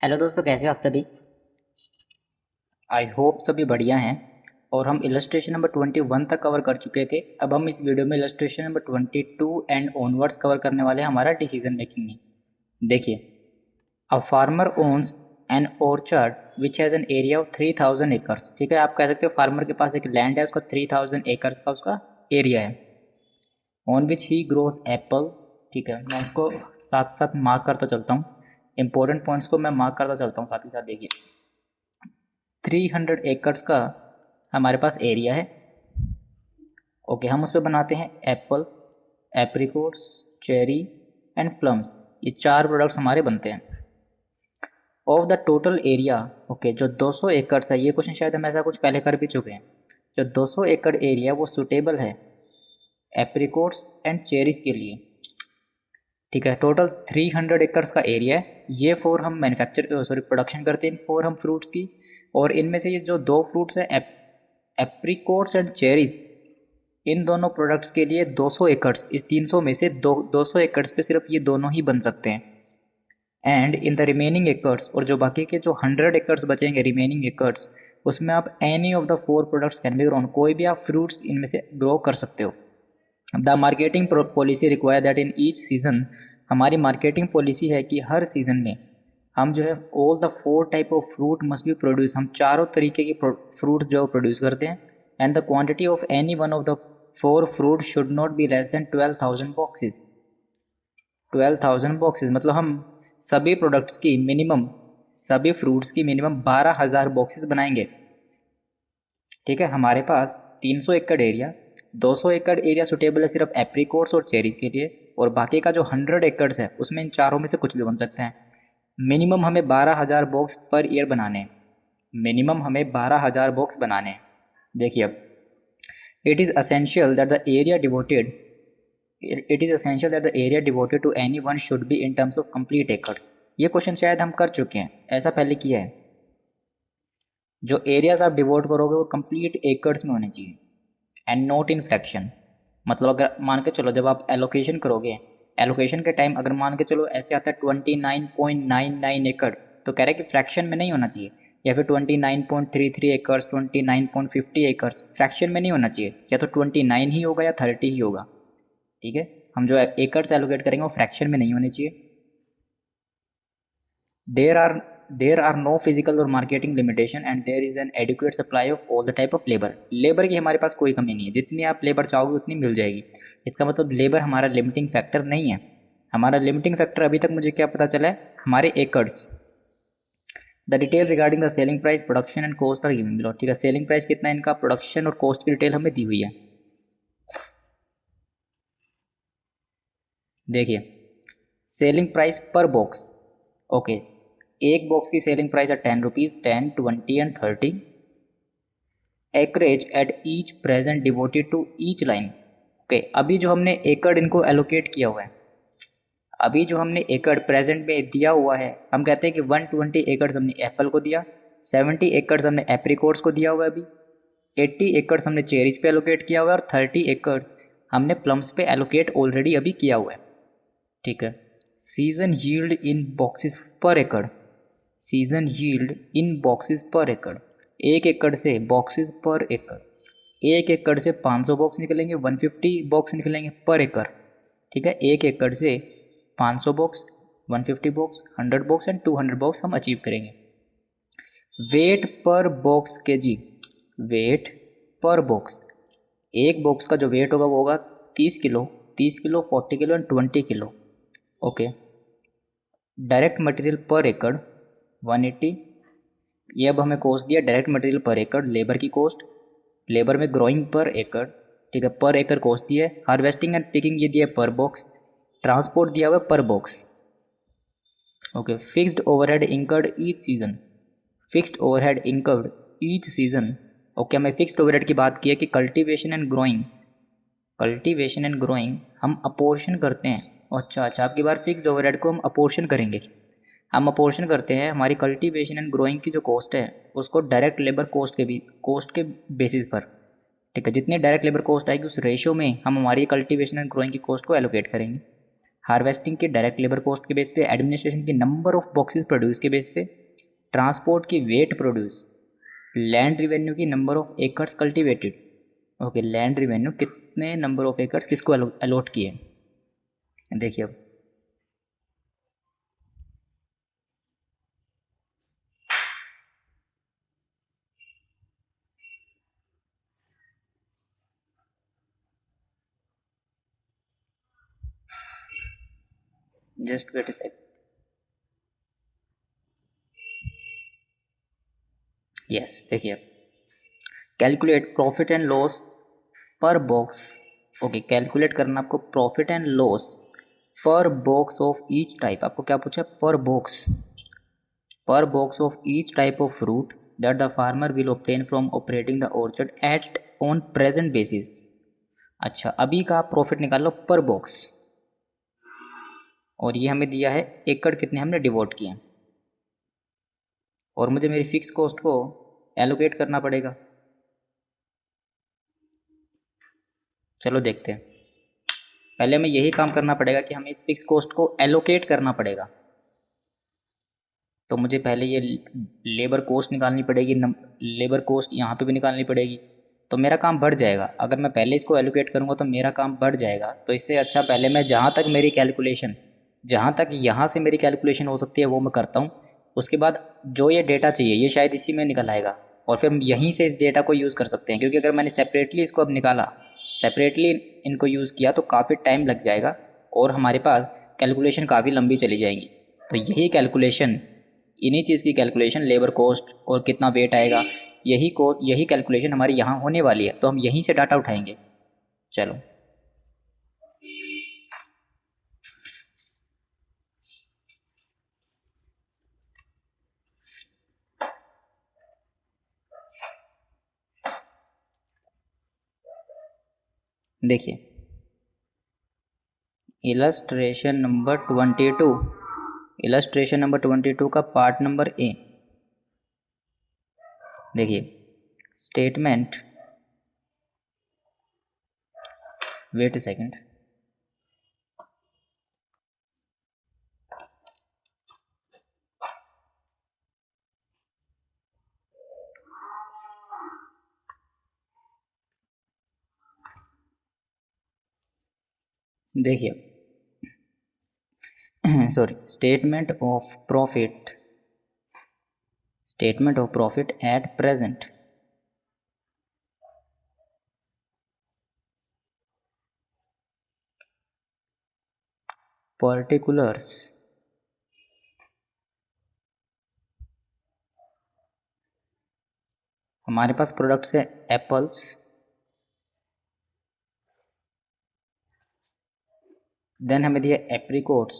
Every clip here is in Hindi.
हेलो दोस्तों, कैसे हो आप सभी। आई होप सभी बढ़िया हैं। और हम इलस्ट्रेशन नंबर 21 तक कवर कर चुके थे। अब हम इस वीडियो में illustration number 22 and onwards cover करने वाले हैं हमारा डिसीजन मेकिंग में। देखिए, a farmer owns an orchard which has an area of 3000 acres. ठीक है, आप कह सकते हो फार्मर के पास एक लैंड है, उसका 3000 एकर्स का उसका एरिया है। On which he grows Apple. ठीक है, मैं इसको साथ साथ मार्क करता चलता हूँ। इंपॉर्टेंट पॉइंट्स को मैं मार्क करता चलता हूँ साथ ही साथ। देखिए, 300 एकर्स का हमारे पास एरिया है। ओके, हम उस पर बनाते हैं apples, apricots, cherry and plums. ये 4 प्रोडक्ट्स हमारे बनते हैं। Of the total area, okay, जो 200 एकर्स है, ये क्वेश्चन शायद हम ऐसा कुछ पहले कर भी चुके हैं। जो 200 एकड़ एरिया वो सूटेबल है एप्रिकोट्स एंड चेरीज के लिए। ठीक है, टोटल 300 एकर्स का एरिया है। ये 4 हम प्रोडक्शन करते हैं, 4 हम फ्रूट्स की। और इनमें से ये जो 2 फ्रूट्स हैं एप्रिकोट्स एंड चेरीज, इन दोनों प्रोडक्ट्स के लिए 200 एकर्स, इस 300 में से 200 एकर्स पे सिर्फ ये दोनों ही बन सकते हैं। And in the remaining acres, और जो बाकी के जो 100 एकर्स बचेंगे रिमेनिंग एकर्स, उसमें आप any of the 4 products can be grown, कोई भी आप फ्रूट्स इनमें से ग्रो कर सकते हो। The marketing policy require that in each season, हमारी मार्केटिंग पॉलिसी है कि हर सीज़न में हम जो है all the 4 type of fruit must be produce, हम चारों तरीके की फ्रूट जो प्रोड्यूस करते हैं। And the quantity of any one of the 4 fruit should not be less than 12,000 boxes. 12,000 boxes मतलब हम सभी प्रोडक्ट्स की मिनिमम, सभी फ्रूट्स की मिनिमम 12,000 बॉक्सेस बनाएंगे। ठीक है, हमारे पास 300 एकड़ एरिया, 200 एकड़ एरिया सुटेबल है सिर्फ एप्रिकोट्स और चेरीज के लिए, और बाकी का जो 100 एकड़्स है उसमें इन चारों में से कुछ भी बन सकते हैं। मिनिमम हमें 12,000 बॉक्स पर ईयर बनाने हैं। मिनिमम हमें 12,000 बॉक्स बनाने हैं। देखिए, अब it is essential that the area devoted to any one should be in terms of complete acres. ये क्वेश्चन शायद हम कर चुके हैं, ऐसा पहले किया है। जो एरियाज आप डिवोट करोगे वो कंप्लीट एकर्स में होने चाहिए एंड नॉट इन फ्रैक्शन। मतलब अगर मान के चलो जब आप एलोकेशन करोगे, एलोकेशन के टाइम अगर मान के चलो ऐसे आता है 29.99 एकड़, तो कह रहा है कि फ्रैक्शन में नहीं होना चाहिए। या फिर 29.33 एकर्स, 29.50 एकर्स, फ्रैक्शन में नहीं होना चाहिए। या तो 29 ही होगा या 30 ही होगा। ठीक है, हम जो एकर्स एलोकेट करेंगे वो फ्रैक्शन में नहीं होने चाहिए। देर आर नो फिजिकल और marketing limitation and there is an adequate supply of all the type of labour. Labour की हमारे पास कोई कमी नहीं है, जितनी आप लेबर चाहोगे उतनी मिल जाएगी। इसका मतलब लेबर हमारा लिमिटिंग फैक्टर नहीं है। हमारा लिमिटिंग फैक्टर अभी तक मुझे क्या पता चला है, हमारे acres. The detail regarding the selling price, production and cost are given below. ठीक है, सेलिंग प्राइस कितना है इनका, प्रोडक्शन और कॉस्ट की डिटेल हमें दी हुई है। देखिए, selling price per box, okay, एक बॉक्स की सेलिंग प्राइस है 10 rupees, 10, 20 and 30। Acreage at each present devoted to each line. Okay, अभी जो हमने एकड़ इनको एलोकेट किया हुआ है, अभी जो हमने एकड़ प्रेजेंट में दिया हुआ है, हम कहते हैं कि 120 एकड़ हमने एप्पल को दिया, 70 एकड़ हमने एप्रिकोट्स को दिया हुआ है, अभी 80 एकड़ हमने चेरीज पे एलोकेट किया हुआ है, और 30 एकड़ हमने प्लम्स पे एलोकेट ऑलरेडी अभी किया हुआ है। ठीक है, season yield in boxes per एकड़, season yield in boxes per एकड़, एक एकड़ से बॉक्सेस पर एकड़, एक एकड़ से 500 बॉक्स निकलेंगे, 150 बॉक्स निकलेंगे पर एकड़। ठीक है, एक एकड़ से 500 box, 150 box, 100 box and 200 box हम अचीव करेंगे। वेट पर बॉक्स के जी, वेट पर बॉक्स, एक बॉक्स का जो वेट होगा वो होगा 30 kilo, 30 kilo, 40 kilo and 20 kilo. Okay, direct material पर एकड़ 180। ये अब हमें कॉस्ट दिया डायरेक्ट मटेरियल पर एकड़, लेबर की कॉस्ट, लेबर में ग्रोइंग पर एकड़। ठीक है, पर एकड़ कॉस्ट दी है। हार्वेस्टिंग एंड पिकिंग ये दिया पर बॉक्स, ट्रांसपोर्ट दिया हुआ है पर box. Okay, fixed overhead incurred each season, fixed overhead incurred each season. Okay, हमें फिक्स्ड ओवरहेड की बात की है कि cultivation and growing, cultivation and growing हम अपोर्शन करते हैं। अच्छा, आपकी बार फिक्स्ड ओवरहेड को हम अपोर्शन करेंगे। हम अपोर्शन करते हैं हमारी कल्टीवेशन एंड ग्रोइंग की जो कॉस्ट है उसको डायरेक्ट लेबर कॉस्ट के बेसिस पर। ठीक है, जितनी डायरेक्ट लेबर कॉस्ट आएगी उस रेशो में हम हमारी कल्टीवेशन एंड ग्रोइंग की कॉस्ट को एलोकेट करेंगे। हार्वेस्टिंग के डायरेक्ट लेबर कॉस्ट के बेस पे, एडमिनिस्ट्रेशन के नंबर ऑफ बॉक्सेस प्रोड्यूस के बेस पे, ट्रांसपोर्ट की वेट प्रोड्यूस, लैंड रिवेन्यू की number of acres cultivated. Okay, land revenue कितने नंबर ऑफ एकर्स किसको अलॉट किए। देखिए अब just wait a second. Yes, देखिए calculate profit and loss per box. Okay, calculate करना आपको profit and loss per box of each type. आपको क्या पूछा, per box of each type of fruit that the farmer will obtain from operating the orchard at on present basis. अच्छा, अभी का प्रॉफिट निकाल लो पर बॉक्स, और ये हमें दिया है एकड़ कितने हमने डिवोट किए, और मुझे मेरी फिक्स कॉस्ट को एलोकेट करना पड़ेगा। चलो देखते हैं, पहले हमें यही काम करना पड़ेगा कि हमें इस फिक्स कॉस्ट को एलोकेट करना पड़ेगा। तो मुझे पहले ये लेबर कॉस्ट निकालनी पड़ेगी, लेबर कॉस्ट यहाँ पे भी निकालनी पड़ेगी, तो मेरा काम बढ़ जाएगा। अगर मैं पहले इसको एलोकेट करूँगा तो मेरा काम बढ़ जाएगा। तो इससे अच्छा पहले मैं जहाँ तक मेरी कैलकुलेशन, जहाँ तक यहाँ से मेरी कैलकुलेशन हो सकती है वो मैं करता हूँ। उसके बाद जो ये डेटा चाहिए ये शायद इसी में निकल आएगा, और फिर हम यहीं से इस डेटा को यूज़ कर सकते हैं। क्योंकि अगर मैंने सेपरेटली इसको अब निकाला, सेपरेटली इनको यूज़ किया तो काफ़ी टाइम लग जाएगा, और हमारे पास कैलकुलेशन काफ़ी लंबी चली जाएंगी। तो यही कैलकुलेशन, इन्हीं चीज़ की कैलकुलेशन, लेबर कॉस्ट और कितना वेट आएगा, यही कैलकुलेशन हमारी यहाँ होने वाली है। तो हम यहीं से डाटा उठाएंगे। चलो देखिए, इलस्ट्रेशन नंबर 22, इलस्ट्रेशन नंबर 22 का पार्ट नंबर ए। देखिए स्टेटमेंट, वेट अ सेकंड। देखिए sorry, statement of profit, statement of profit at present. Particulars, हमारे पास प्रोडक्ट्स है एप्पल्स, देन हमें दिया एप्रिकॉट्स,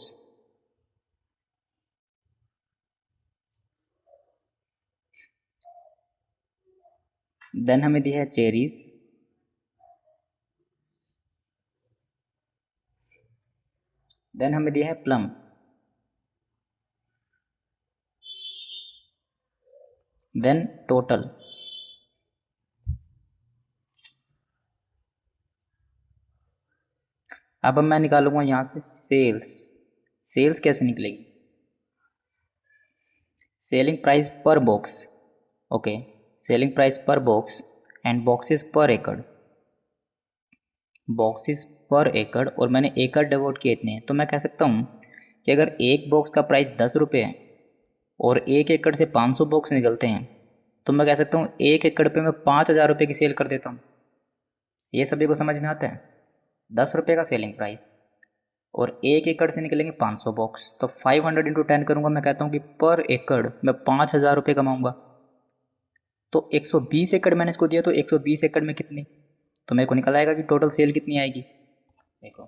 देन हमें दिया है चेरीज, देन हमें दिया है प्लम, देन टोटल। अब मैं निकालूंगा यहाँ से सेल्स। सेल्स कैसे निकलेगी, selling price per box. Okay, selling price per box and boxes per एकड़, बॉक्सेस पर एकड़, और मैंने एकड़ डिवोट किए इतने हैं। तो मैं कह सकता हूँ कि अगर एक बॉक्स का प्राइस 10 रुपये है और 1 एकड़ से 500 बॉक्स निकलते हैं, तो मैं कह सकता हूँ 1 एकड़ पे मैं 5,000 रुपये की सेल कर देता हूँ। ये सभी को समझ में आता है। 10 रुपये का सेलिंग प्राइस और 1 एकड़ से निकलेंगे 500 बॉक्स, तो 500 इंटू 10 करूँगा, मैं कहता हूँ कि पर एकड़ मैं 5,000 रुपये कमाऊँगा। तो 120 एकड़ मैंने इसको दिया, तो 120 एकड़ में कितनी, तो मेरे को निकल आएगा कि टोटल सेल कितनी आएगी। देखो,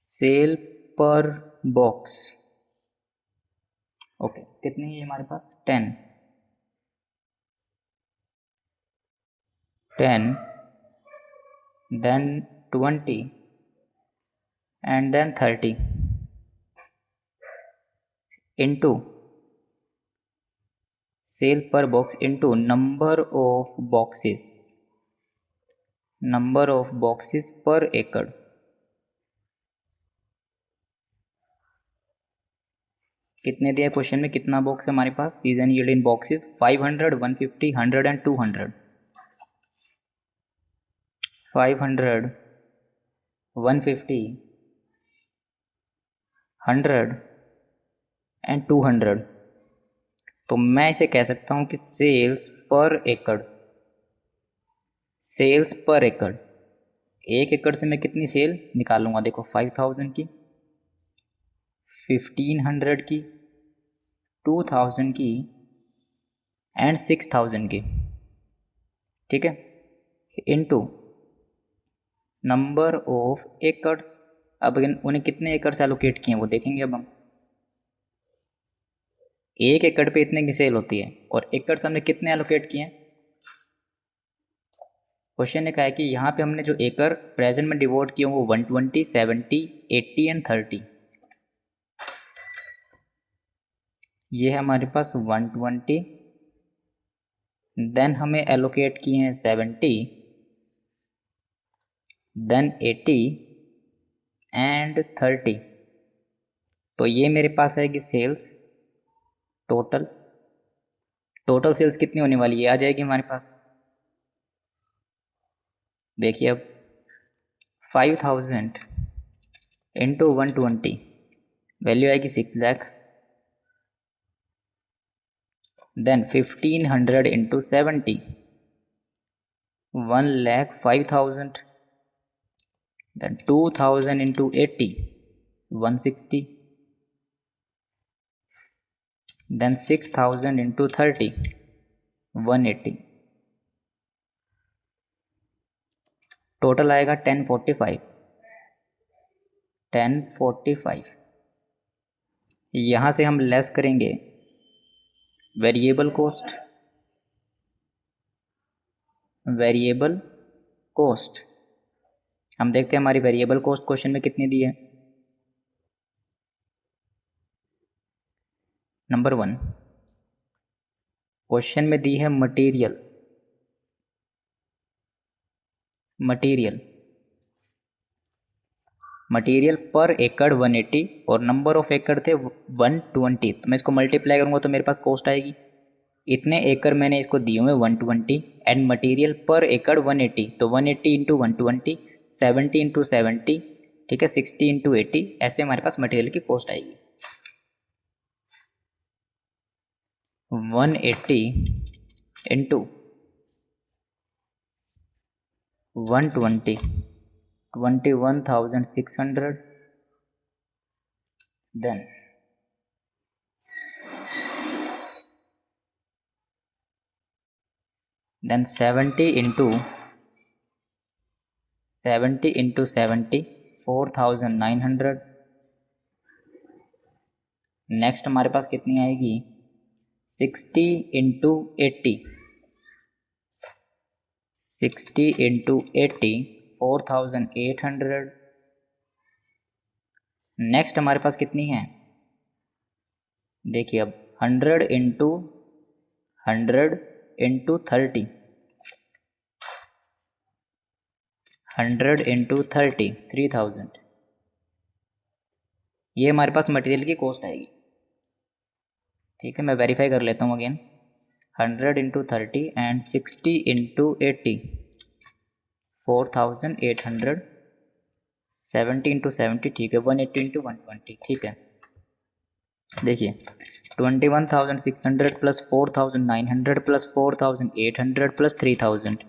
सेल पर बॉक्स, ओके, कितनी है हमारे पास, 10, 10, then 20 and then 30 into cell per box into number of boxes, number of boxes per एकड़। कितने दिया क्वेश्चन में, कितना बॉक्स है हमारे पास, season yield in boxes 500, 150, 100 and 200। 500, 150, 100 and 200। तो मैं इसे कह सकता हूं कि सेल्स पर एकड़, सेल्स पर एकड़, 1 एकड़ से मैं कितनी सेल निकालूंगा, देखो 5000 की, 1500 की, 2000 की एंड 6000 की, ठीक है, इनटू नंबर ऑफ एकड़्स। अब उन्हें कितने एकड़ से एलोकेट किए वो देखेंगे अब हम। 1 एकड़ पे इतने की सेल होती है और एकड़ से हमने कितने एलोकेट किए हैं। क्वेश्चन ने कहा है कि यहाँ पे हमने जो एकड़ प्रेजेंट में डिवोट किए वो 120, 70, 80 एंड 30। ये है हमारे पास 120, देन हमें एलोकेट किए हैं 70, देन 80 एंड 30। तो ये मेरे पास आएगी सेल्स टोटल। टोटल सेल्स कितनी होने वाली है, आ जाएगी हमारे पास, देखिए अब 5000 इंटू 120, वैल्यू आएगी 6 lakh. Then 1500 into 70, 1,05,000। Then 2000 into 80, 160। Then 6000 into 30, 180। Total आएगा 1045। 1045 यहाँ से हम लेस करेंगे वेरिएबल कॉस्ट, वेरिएबल कॉस्ट। हम देखते हैं हमारी वेरिएबल कॉस्ट क्वेश्चन में कितनी दी है। नंबर 1 क्वेश्चन में दी है मटेरियल, मटेरियल, मटेरियल पर एकड़ 180 और नंबर ऑफ एकड़ थे 120। तो मैं इसको मल्टीप्लाई करूंगा तो मेरे पास कॉस्ट आएगी, इतने एकड़ मैंने इसको दिए हुए 120 एंड मटेरियल पर एकड़ 180। तो 180 इंटू 120, 70 इंटू 70, ठीक है, 60 इंटू 80, ऐसे हमारे पास मटेरियल की कॉस्ट आएगी। 180 into 120, 21,600। then 70 into 70 into 70, 4,900। Next हमारे पास कितनी आएगी, 60 इंटू 80, 60 इंटू 80, 4,800। नेक्स्ट हमारे पास कितनी है, देखिए अब 100 इंटू 100 इंटू 30, 100 इंटू 30, 3000। ये हमारे पास मटेरियल की कॉस्ट आएगी, ठीक है। मैं वेरीफाई कर लेता हूँ again, 100 into 30 and 60 into 80, 4,800, 70 into 70, ठीक है, 180 इंटू 120, ठीक है। देखिए 21,600 प्लस 4,900 प्लस 4,800 प्लस 3,000,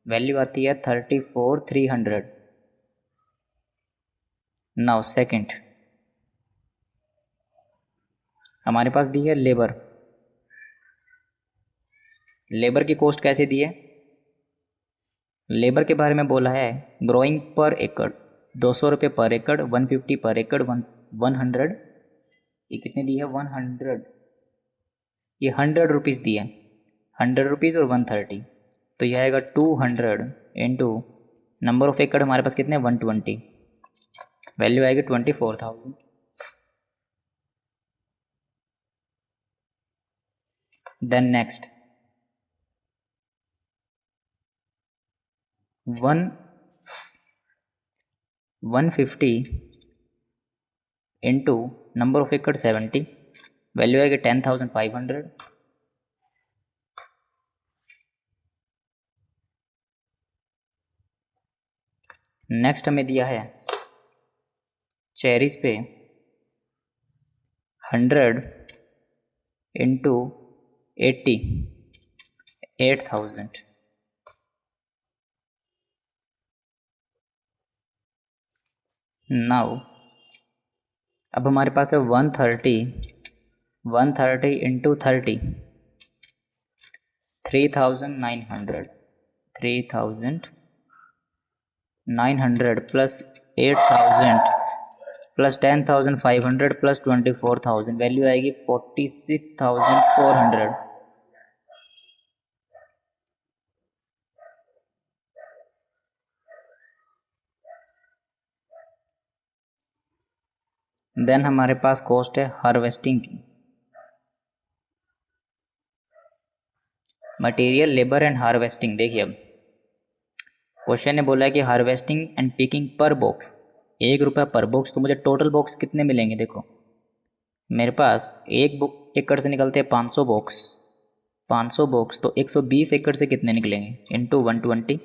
वैल्यू आती है 34,300। नाउ सेकंड हमारे पास दी है लेबर, लेबर की कॉस्ट कैसे दी है, लेबर के बारे में बोला है ग्रोइंग पर एकड़ 200 रुपये पर एकड़, 150 पर एकड़, 100, ये कितने दी है 100, ये 100 रुपीज़ दी है, 100 रुपीज़ और 130। तो यह आएगा 200 इंटू नंबर ऑफ एकड़ हमारे पास कितने 120, वैल्यू आएगी 24,000। Then next 150 into number of एकड़ 70, वैल्यू आएगी 10,500। नेक्स्ट हमें दिया है चेरीज पे 100 इंटू 80, 8,000। नाउ अब हमारे पास है 130 into 30, 3,900, 3,900 plus 8,000 plus 10,500 plus 24,000, value आएगी 46,400। देन हमारे पास कॉस्ट है हार्वेस्टिंग की, मटेरियल, लेबर एंड हार्वेस्टिंग। देखिए अब क्वेश्चन ने बोला है कि हार्वेस्टिंग एंड पिकिंग पर बॉक्स, 1 रुपया पर बॉक्स। तो मुझे टोटल बॉक्स कितने मिलेंगे? देखो मेरे पास एक एकड़ से निकलते हैं 500 बॉक्स, 500 बॉक्स तो 120 एकड़ से कितने निकलेंगे? इंटू 120।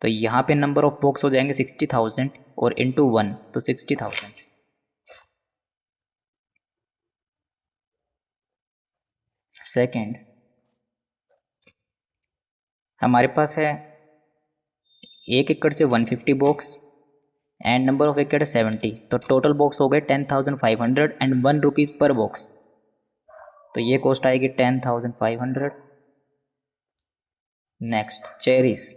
तो यहाँ पे नंबर ऑफ बॉक्स हो जाएंगे 60,000 और इंटू 1 तो 60,000। सेकेंड हमारे पास है 1 एकड़ से 150 बॉक्स एंड नंबर ऑफ एकड़ 70, तो टोटल बॉक्स हो गए 10,500 एंड 1 रुपीज़ पर बॉक्स। तो ये कॉस्ट आएगी 10,500। नेक्स्ट चेरीज,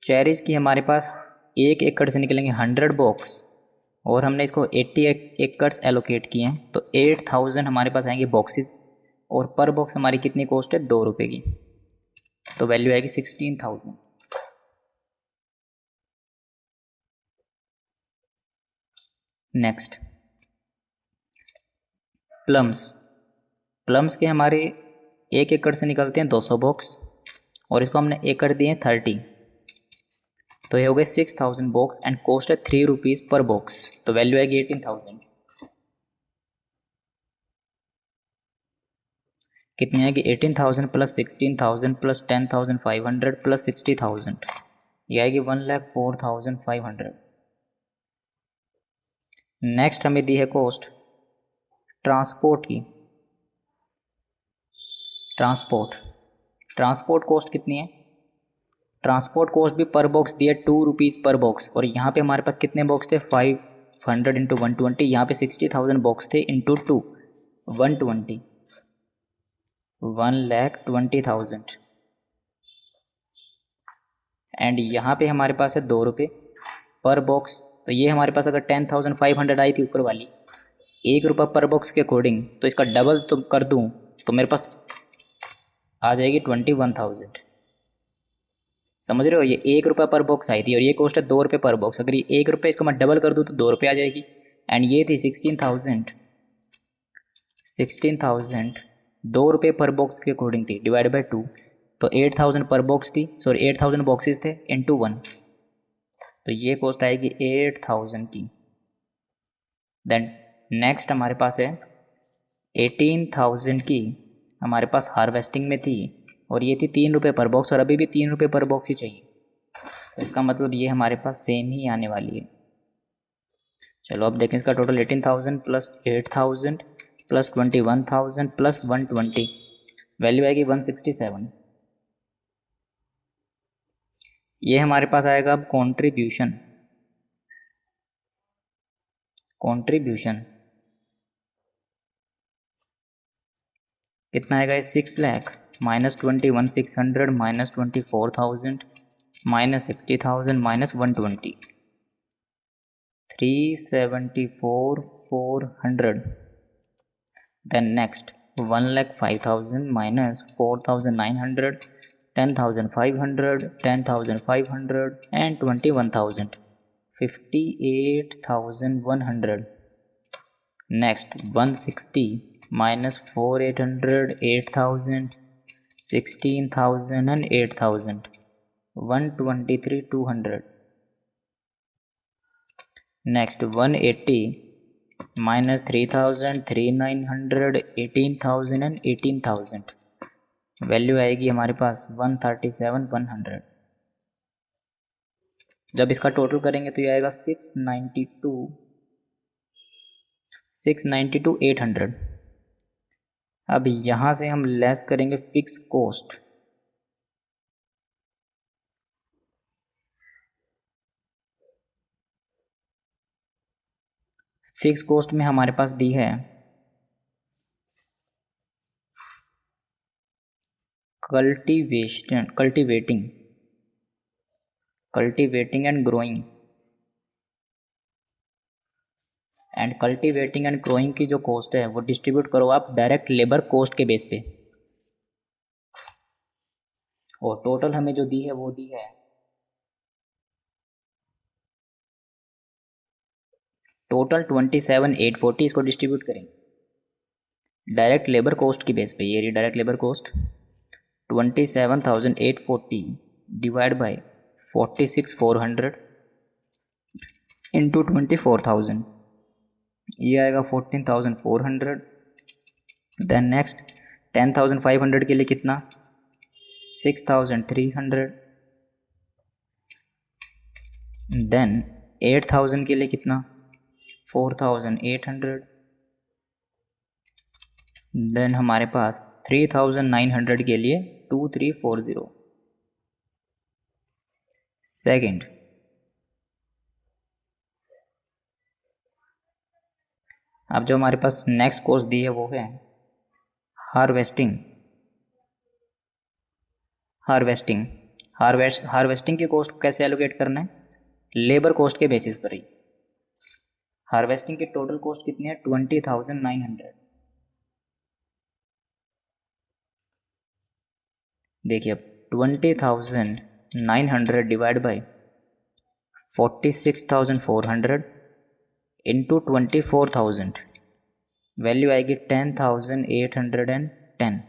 चेरीज की हमारे पास 1 एकड़ से निकलेंगे 100 बॉक्स और हमने इसको 80 एकड़्स एलोकेट किए हैं, तो 8,000 हमारे पास आएंगे बॉक्सेस और पर बॉक्स हमारी कितनी कॉस्ट है? 2 रुपये की, तो वैल्यू आएगी 16,000। नेक्स्ट प्लम्स, प्लम्स के हमारे 1 एकड़ से निकलते हैं 200 बॉक्स और इसको हमने एकड़ दिए 30, तो ये हो गए 6,000 बॉक्स एंड कॉस्ट है 3 रुपीज़ पर बॉक्स, तो वैल्यू आएगी 18,000। कितनी आएगी? 18,000 प्लस 16,000 प्लस 10,500 प्लस 60,000, ये आएगी 1,04,500। नेक्स्ट हमें दी है कॉस्ट ट्रांसपोर्ट की, ट्रांसपोर्ट कॉस्ट कितनी है? ट्रांसपोर्ट कॉस्ट भी पर बॉक्स दी है 2 रुपीज़ पर बॉक्स और यहाँ पे हमारे पास कितने बॉक्स थे? 500 इंटू 120, यहाँ पे 60,000 बॉक्स थे इंटू 2 120, 1,20,000 एंड यहाँ पे हमारे पास है 2 रुपये पर बॉक्स। तो ये हमारे पास अगर 10,500 आई थी ऊपर वाली 1 रुपये पर बॉक्स के अकॉर्डिंग, तो इसका डबल तो कर दूँ तो मेरे पास आ जाएगी 21,000। समझ रहे हो? ये 1 रुपये पर बॉक्स आई थी और ये कॉस्ट है 2 रुपये पर बॉक्स। अगर ये 1 रुपये इसको मैं डबल कर दूँ तो 2 रुपये आ जाएगी एंड ये थी 16,000 2 रुपये पर बॉक्स के अकॉर्डिंग थी डिवाइड बाई 2, तो 8,000 पर बॉक्स थी, सॉरी 8,000 बॉक्सेस थे इंटू 1, तो ये कॉस्ट आएगी 8,000 की। देन नेक्स्ट हमारे पास है 18,000 की हमारे पास हार्वेस्टिंग में थी और ये थी 3 रुपये पर बॉक्स और अभी भी 3 रुपये पर बॉक्स ही चाहिए, तो इसका मतलब ये हमारे पास सेम ही आने वाली है। चलो अब देखें इसका total 18,000 plus 8,000 plus 21,000 plus 120, value आएगी 167। ये हमारे पास आएगा अब कंट्रीब्यूशन कितना आएगा? 6 lakh minus 21,600 minus 24,000 minus 60,000 minus 120, 374,400। Then next 1,05,000 minus 4,900 10,500 10,500 and 21,000 58,100। Next 160 minus 4,800 8,000 16,000 and 8,000 123,200। Next 180 -3000, 3900, 18000 and 18000। Value आएगी हमारे पास 137,100। जब इसका टोटल करेंगे तो ये आएगा 692,800। अब यहाँ से हम लेस करेंगे फिक्स कॉस्ट। फिक्स कॉस्ट में हमारे पास दी है cultivating and growing. Cultivating and growing की जो कॉस्ट है वो डिस्ट्रीब्यूट करो आप डायरेक्ट लेबर कॉस्ट के बेस पे। और टोटल हमें जो दी है वो दी है टोटल 27,840। इसको डिस्ट्रीब्यूट करेंगे डायरेक्ट लेबर कॉस्ट की बेस पे। ये रही direct labour cost 27,840 divide by 46,400 into 24,000, ये आएगा 14,400। देन नेक्स्ट 10,500 के लिए कितना 6,300। देन 8,000 के लिए कितना 4,800। देन हमारे पास 3,900 के लिए 2,340। सेकंड, अब जो हमारे पास नेक्स्ट कॉस्ट दी है वो है हार्वेस्टिंग की कॉस्ट कैसे एलोकेट करना है, लेबर कॉस्ट के बेसिस पर ही। हार्वेस्टिंग की टोटल कॉस्ट कितनी है 20,900। देखिए अब 20,900 डिवाइड बाई 46,400 इंटू 24,000, वैल्यू आएगी 10,810।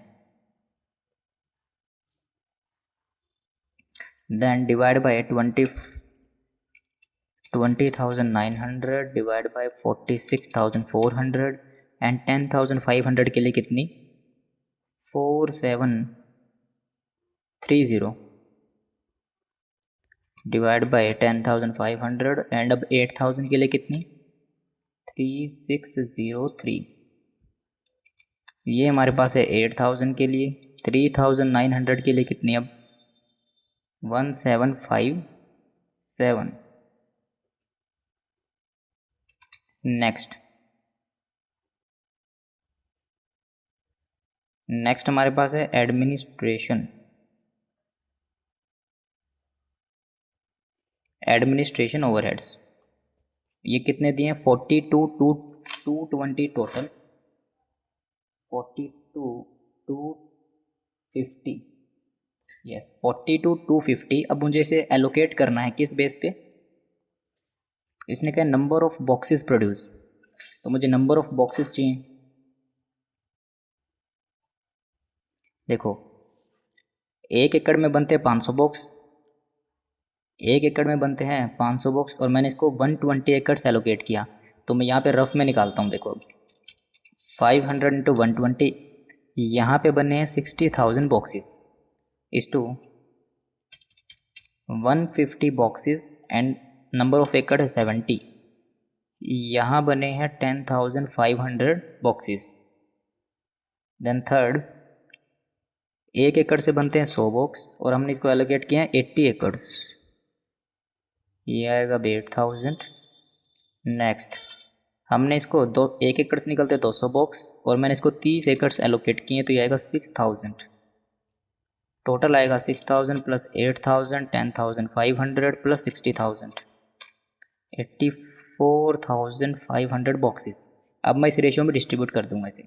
Then divide by 20,900 divide by 46,400 and 10,500 के लिए कितनी 4,730 डिवाइड बाई 10,500 एंड अब 8,000 के लिए कितनी 3,603। ये हमारे पास है 8,000 के लिए। 3,900 के लिए कितनी अब 1,757। नेक्स्ट हमारे पास है एडमिनिस्ट्रेशन ओवरहेड्स। ये कितने दिए 42,220 टोटल, 42,250। यस 42,250। अब मुझे इसे एलोकेट करना है किस बेस पे, इसने कहा नंबर ऑफ बॉक्सेस प्रोड्यूस, तो मुझे नंबर ऑफ बॉक्सेस चाहिए। देखो 1 एकड़ में बनते हैं 500 बॉक्स, 1 एकड़ में बनते हैं 500 बॉक्स और मैंने इसको 120 एकड़ एलोकेट किया। तो मैं यहाँ पे रफ में निकालता हूँ। देखो 500 इंटू 120, यहाँ पे बने हैं 60,000 boxes is to 150 boxes and number of एकड़ है 70, यहाँ बने हैं 10,500 बॉक्सेस। देन थर्ड 1 एकड़ से बनते हैं 100 बॉक्स और हमने इसको एलोकेट किया है 80 एकड़्स, ये आएगा 8,000। नेक्स्ट हमने इसको 1 एकड़ से निकलते 200 बॉक्स और मैंने इसको 30 एकड़्स एलोकेट किए, तो ये आएगा 6,000। टोटल आएगा 6,000 प्लस 8,000 10,500 प्लस 60,000 84,500 बॉक्सेस। अब मैं इस रेशियो में डिस्ट्रीब्यूट कर दूंगा इसे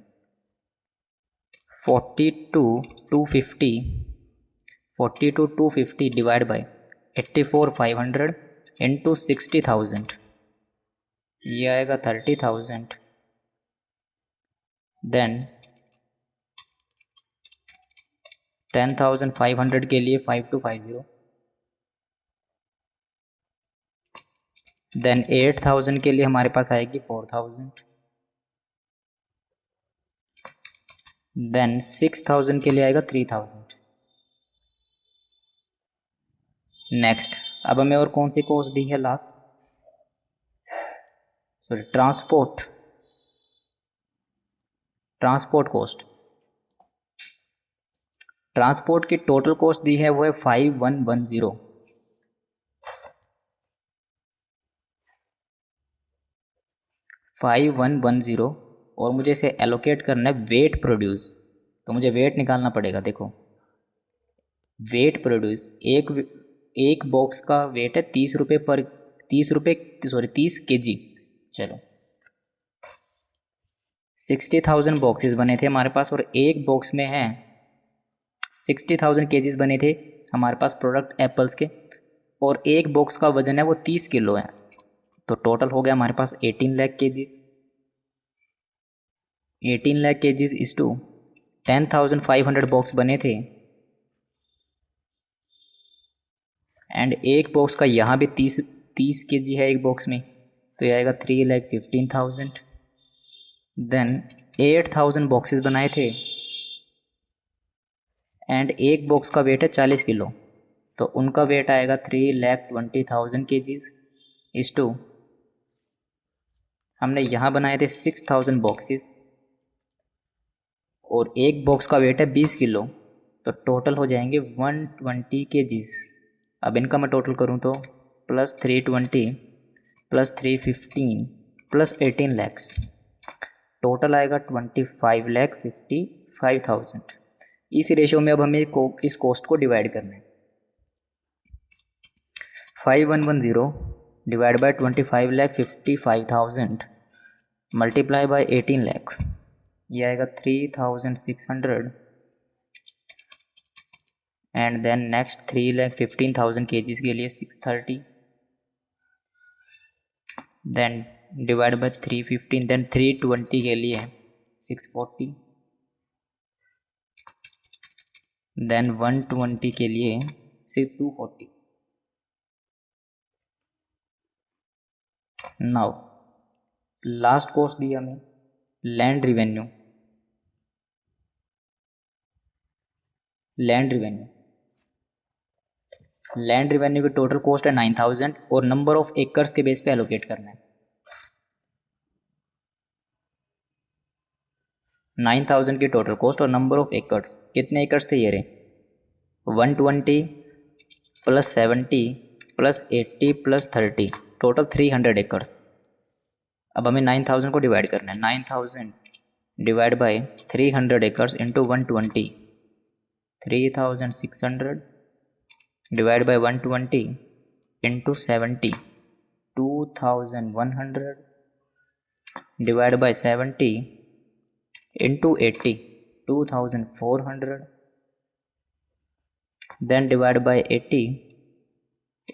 42,250 डिवाइड बाई 84,500 इंटू 60,000, ये आएगा 30,000। देन 10,500 के लिए 5250। देन 8,000 के लिए हमारे पास आएगी 4,000। देन 6000 के लिए आएगा 3000। नेक्स्ट, अब हमें और कौन सी कॉस्ट दी है last, sorry transport cost. Transport की टोटल कॉस्ट दी है वो है 5110। 5110 और मुझे इसे एलोकेट करना है वेट प्रोड्यूस, तो मुझे वेट निकालना पड़ेगा। देखो वेट प्रोड्यूस, एक बॉक्स का वेट है 30 रुपये पर 30 kg। चलो 60,000 बॉक्सेस बने थे हमारे पास और एक बॉक्स में है 60,000 केजीज बने थे हमारे पास प्रोडक्ट एप्पल्स के, और एक बॉक्स का वजन है वो 30 किलो है। तो टोटल हो गया हमारे पास 18 lakh KGs. 18 lakh KGs is to 10,500 box बने थे, एंड एक बॉक्स का यहाँ भी 30 केजी है एक बॉक्स में, तो ये आएगा 3,15,000। देन 8,000 बॉक्सेस बनाए थे एंड एक बॉक्स का वेट है 40 किलो, तो उनका वेट आएगा 3,20,000 केजीज इज टू, हमने यहाँ बनाए थे 6,000 बॉक्सेस और एक बॉक्स का वेट है 20 किलो, तो टोटल हो जाएंगे 120 केजीज। अब इनका मैं टोटल करूँ तो +320 +315 +18 लैक्स, टोटल आएगा 25,55,000। इस रेशियो में अब हमें इस कॉस्ट को डिवाइड करना है। 5110 divide by 25,55,000 multiply by 18 lakh, ये आएगा 3,600। एंड देन नेक्स्ट 3,15,000 केजीज के लिए 630, देन डिवाइड बाय 315, देन 320 के लिए 640, देन 120 के लिए 240। नाउ लास्ट कॉस्ट दी हमें लैंड रिवेन्यू। लैंड रिवेन्यू की टोटल कॉस्ट है 9,000 और नंबर ऑफ एकर्स के बेस पे एलोकेट करना है। 9,000 की टोटल कॉस्ट और नंबर ऑफ एकर्स, कितने एकर्स थे ये रहे 120 +70 +80 +30, टोटल 300 एकर्स। अब हमें 9,000 को डिवाइड करना है। 9,000 divide by 300 acres into 120, 3,600 divide by 120 into 70, 2,100 divide by 70 into 80, 2,400 then divide by 80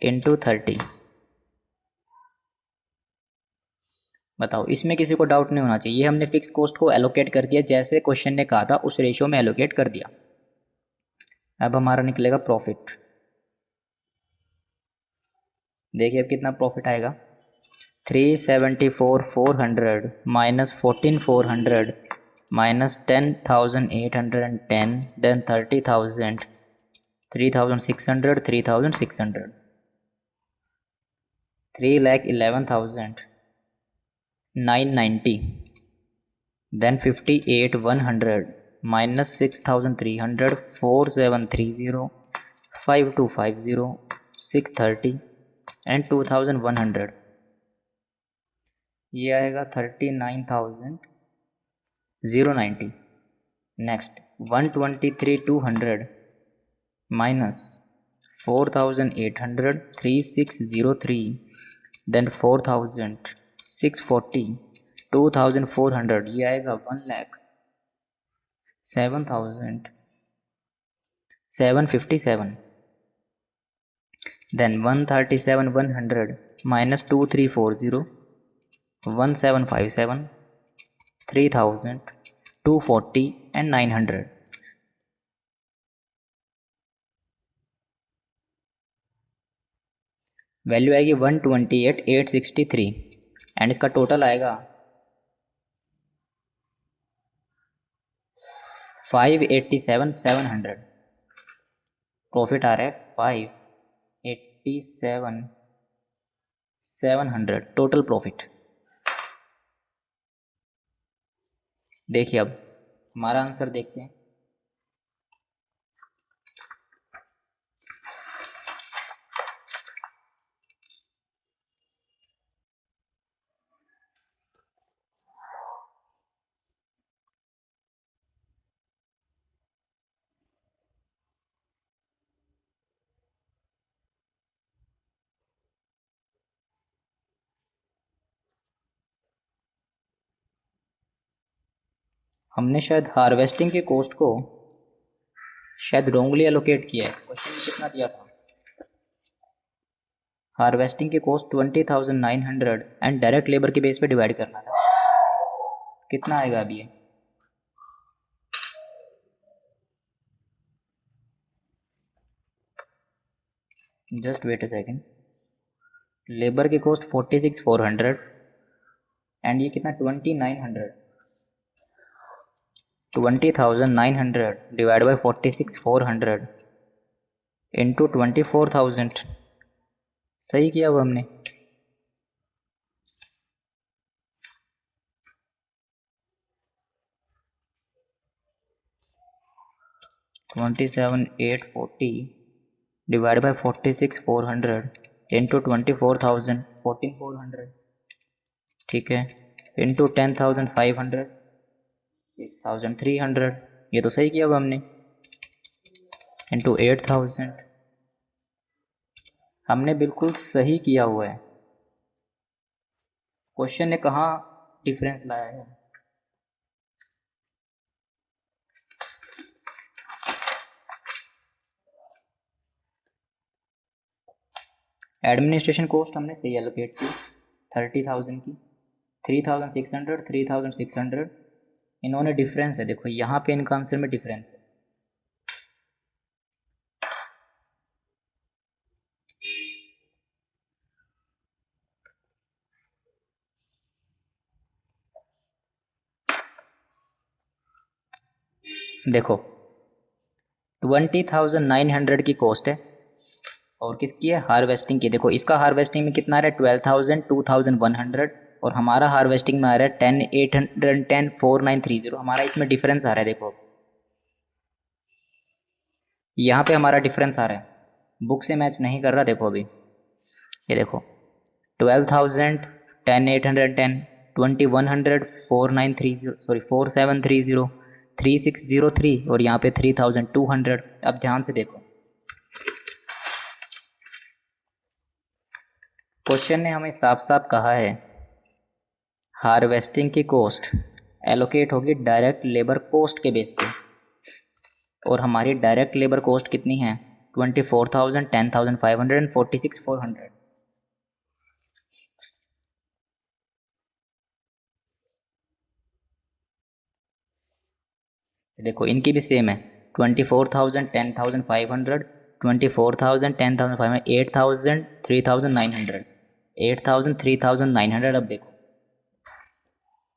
into 30। बताओ, इसमें किसी को डाउट नहीं होना चाहिए। हमने फिक्स कॉस्ट को एलोकेट कर दिया, जैसे क्वेश्चन ने कहा था उस रेशियो में एलोकेट कर दिया। अब हमारा निकलेगा प्रॉफिट। देखिए अब कितना प्रॉफिट आएगा, 374,400 minus 14,400 minus 10,810 then 30,000, 3,600 3,600, 3,11,990 then 58,100 minus 6,300 4,730 5,250 630 and 2,100, ये आएगा 39,090। नेक्स्ट 123,200 माइनस 4,800 3,603 देन 4,640 2,400, ये आएगा 1,07,757 देन 137,100 माइनस 2,340 1,757 3,000 240 एंड 900। वैल्यू आएगी 128,863 एंड इसका टोटल आएगा 587,700 प्रॉफिट आ रहा है। 587,700 टोटल प्रॉफिट। देखिए अब हमारा आंसर देखते हैं। हमने शायद हार्वेस्टिंग के कॉस्ट को शायद रॉन्गली एलोकेट किया है। क्वेश्चन में कितना दिया था? हार्वेस्टिंग की कॉस्ट 20,900 एंड डायरेक्ट लेबर के बेस पे डिवाइड करना था। कितना आएगा अभी ये? Just wait a second. Labour की कॉस्ट 46,400 एंड ये कितना 2,900। 20,900 डिवाइड बाई 46,400 इंटू 24,000। सही किया वो हमने। $27,840 डिवाइड बाई 46,400 इंटू 24,000 14,400, ठीक है, इंटू 10,500 6,300। ये तो सही किया अब हमने। इंटू 8,000 हमने बिल्कुल सही किया हुआ है। क्वेश्चन ने कहाँ डिफरेंस लाया है? एडमिनिस्ट्रेशन कॉस्ट हमने सही एलोकेट की 30,000 की। 3,600 3,600 इन्होंने डिफरेंस है। देखो यहाँ पे इनका आंसर में डिफरेंस है। देखो 20,900 की कॉस्ट है और किसकी है? हार्वेस्टिंग की। देखो इसका हार्वेस्टिंग में कितना आ रहा है? 12,000 2,100 और हमारा हार्वेस्टिंग में आ रहा है 10,810 4,930। हमारा इसमें डिफरेंस आ रहा है। देखो यहाँ पे हमारा डिफरेंस आ रहा है, बुक से मैच नहीं कर रहा। देखो अभी ये देखो 12,000 10,810 2,100 4,930 सॉरी 4,730 3,603 और यहाँ पे 3,200। अब ध्यान से देखो क्वेश्चन ने हमें साफ साफ कहा है हार्वेस्टिंग की कॉस्ट एलोकेट होगी डायरेक्ट लेबर कॉस्ट के बेस पे और हमारी डायरेक्ट लेबर कॉस्ट कितनी है? 24,000 10,500 एंड 46,400। देखो इनकी भी सेम है 24,000 10,500 24,000 10,500 8,000 3,900 8,000 3,900। अब देखो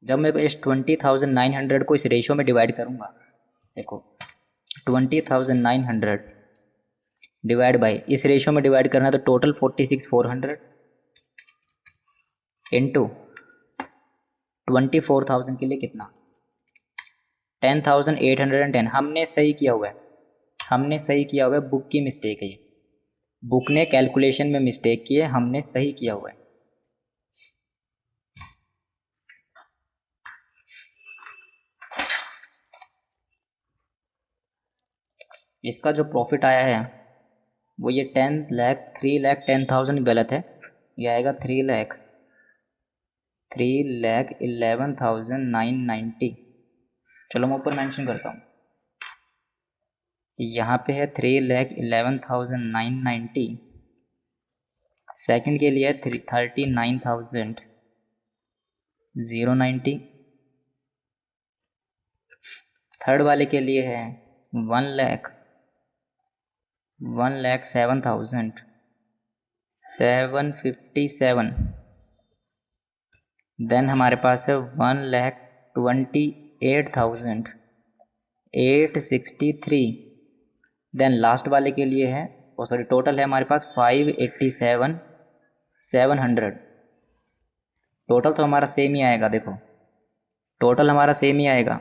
जब मैं इस 20,900 को इस रेशो में डिवाइड करूँगा, देखो 20,900 डिवाइड बाई इस रेशो में डिवाइड करना है तो टोटल 46,400 इंटू 24,000 के लिए कितना? 10,810। हमने सही किया हुआ है, हमने सही किया हुआ है। बुक की मिस्टेक है ये, बुक ने कैलकुलेशन में मिस्टेक की है, हमने सही किया हुआ है। इसका जो प्रॉफिट आया है वो ये 3,10,000 गलत है। ये आएगा 3,11,990। चलो मैं ऊपर मेंशन करता हूँ। यहाँ पे है 3,11,990। सेकंड के लिए है 39,090। थर्ड वाले के लिए है 1,07,757। देन हमारे पास है 1,28,000 863। देन लास्ट वाले के लिए है, ओ सॉरी, टोटल है हमारे पास 587 700। टोटल तो हमारा सेम ही आएगा, देखो टोटल हमारा सेम ही आएगा।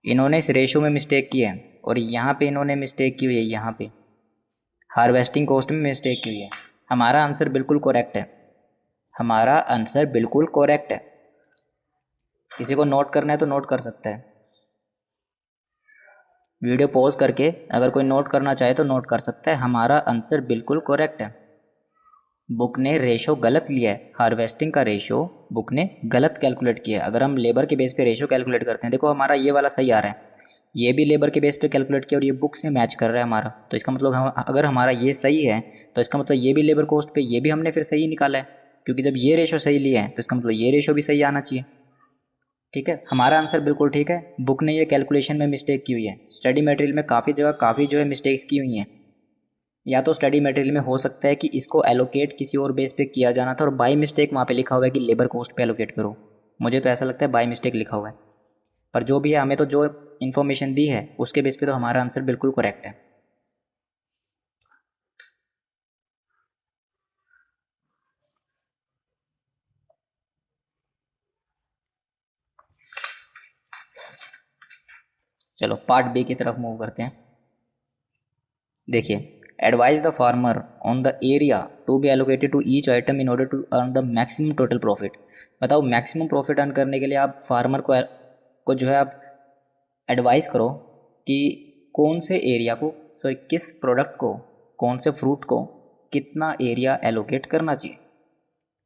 इन्होंने इस रेशो में मिस्टेक की है और यहाँ पे इन्होंने मिस्टेक की हुई है, यहाँ पे हार्वेस्टिंग कॉस्ट में मिस्टेक की हुई है। हमारा आंसर बिल्कुल करेक्ट है, हमारा आंसर बिल्कुल करेक्ट है। किसी को नोट करना है तो नोट कर सकता है, वीडियो पॉज करके अगर कोई नोट करना चाहे तो नोट कर सकता है। हमारा आंसर बिल्कुल करेक्ट है। बुक ने रेशो गलत लिया है, हार्वेस्टिंग का रेशो बुक ने गलत कैलकुलेट किया है। अगर हम लेबर के बेस पे रेशो कैलकुलेट करते हैं, देखो हमारा ये वाला सही आ रहा है, ये भी लेबर के बेस पे कैलकुलेट किया और ये बुक से मैच कर रहा है हमारा, तो इसका मतलब हम अगर हमारा ये सही है तो इसका मतलब ये भी लेबर कॉस्ट पे ये भी हमने फिर सही निकाला है, क्योंकि जब ये रेशो सही लिया है तो इसका मतलब ये रेशो भी सही आना चाहिए। ठीक है, हमारा आंसर बिल्कुल ठीक है। बुक ने ये कैलकुलेशन में मिस्टेक की हुई है। स्टडी मटेरियल में काफ़ी जगह काफ़ी जो है मिस्टेक्स की हुई हैं। या तो स्टडी मटेरियल में हो सकता है कि इसको एलोकेट किसी और बेस पे किया जाना था और बाय मिस्टेक वहाँ पे लिखा हुआ है कि लेबर कॉस्ट पे एलोकेट करो। मुझे तो ऐसा लगता है बाय मिस्टेक लिखा हुआ है, पर जो भी है हमें तो जो इन्फॉर्मेशन दी है उसके बेस पे तो हमारा आंसर बिल्कुल करेक्ट है। चलो पार्ट बी की तरफ मूव करते हैं। देखिए, advise the farmer on the area to be allocated to each item in order to earn the maximum total profit. बताओ, मैक्सिमम प्रॉफिट अर्न करने के लिए आप फार्मर को जो है आप एडवाइस करो कि कौन से एरिया को, सॉरी किस प्रोडक्ट को, कौन से फ्रूट को कितना एरिया एलोकेट करना चाहिए।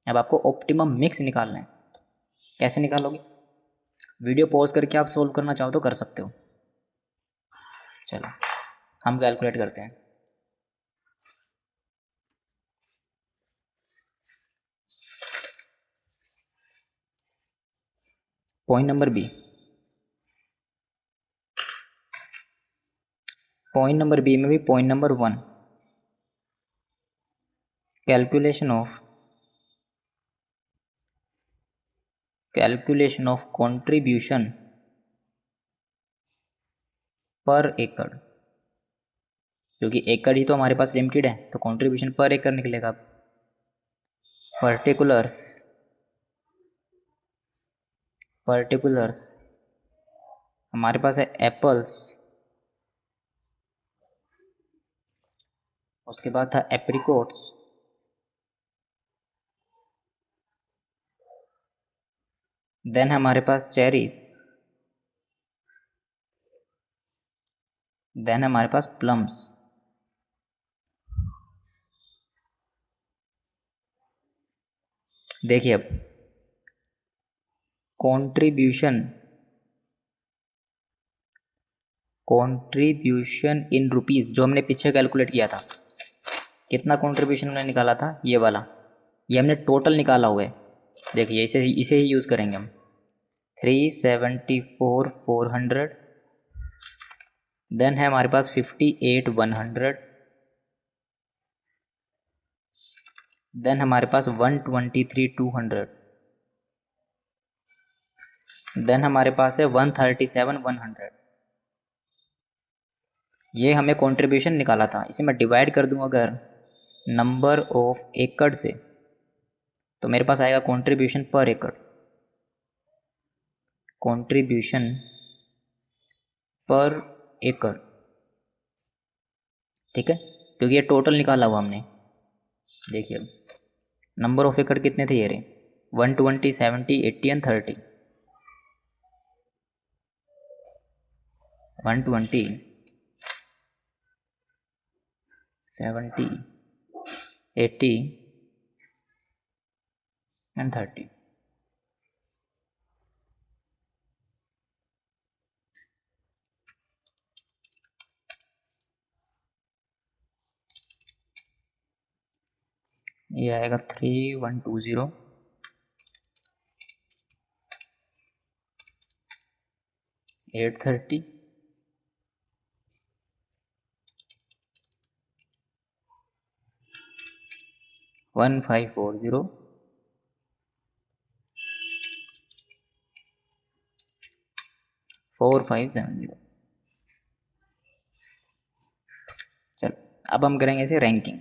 अब आपको ऑप्टिमम मिक्स निकालना है। कैसे निकालोगे? वीडियो पॉज करके आप सोल्व करना चाहो तो कर सकते हो। चलो हम कैलकुलेट करते हैं। Point number B, point number B में भी point number 1, calculation of contribution per एकड़, क्योंकि एकड़ ही तो हमारे पास लिमिटेड है तो कंट्रीब्यूशन पर एकड़ निकलेगा। पर्टिकुलर्स हमारे पास है एप्पल्स, उसके बाद था एप्रिकॉट्स, देन हमारे पास चेरीज, देन हमारे पास प्लम्स। देखिए अब कंट्रीब्यूशन इन रुपीज़ जो हमने पीछे कैलकुलेट किया था, कितना कंट्रीब्यूशन हमने निकाला था, ये वाला, ये हमने टोटल निकाला हुआ है। देखिए इसे ही यूज़ करेंगे हम। 374,400, देन है हमारे पास 58,100, देन हमारे पास 123,200, देन हमारे पास है 137,100। ये हमें कंट्रीब्यूशन निकाला था। इसे मैं डिवाइड कर दूं अगर नंबर ऑफ एकड़ से, तो मेरे पास आएगा कंट्रीब्यूशन पर एकड़, कंट्रीब्यूशन पर एकड़। ठीक है, क्योंकि ये टोटल निकाला हुआ हमने। देखिए अब नंबर ऑफ एकड़ कितने थे ये रहे, 120, 70, 80 एंड 30। 120, 70, 80 एंड 30। ये आएगा 3120, 830, 1540, 4570। अब हम करेंगे इसे रैंकिंग।